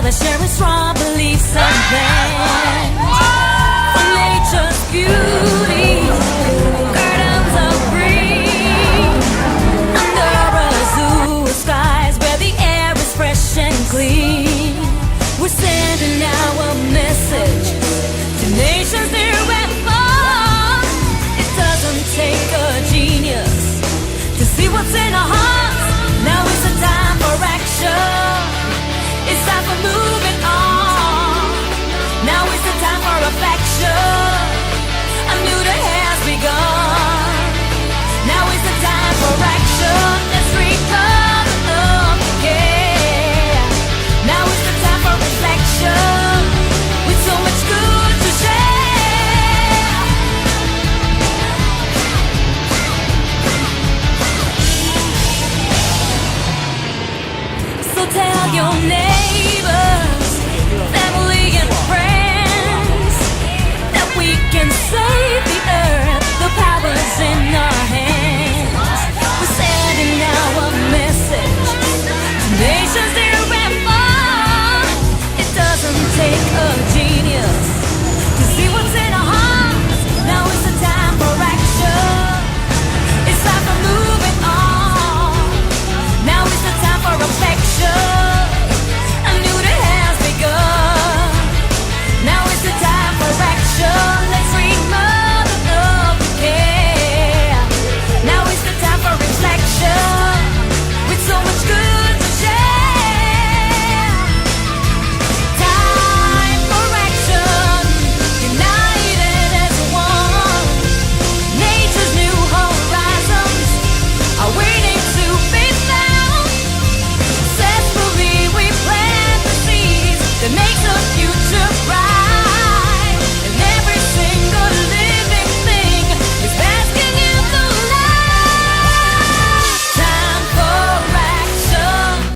together, sharing strong beliefs and plans for nature's beauty. Gardens of green under azure skies where the air is fresh and clean. We're sending our message to nations near and far. It doesn't take a genius to see what's in our hearts. Now is the time for action. It's time for moving on. Now is the time for affection. A new day has begun. Now is the time for action. Let's recall the love, yeah. Now is the time for reflection. With so much good to share. So tell your neighbors, family and friends that we can save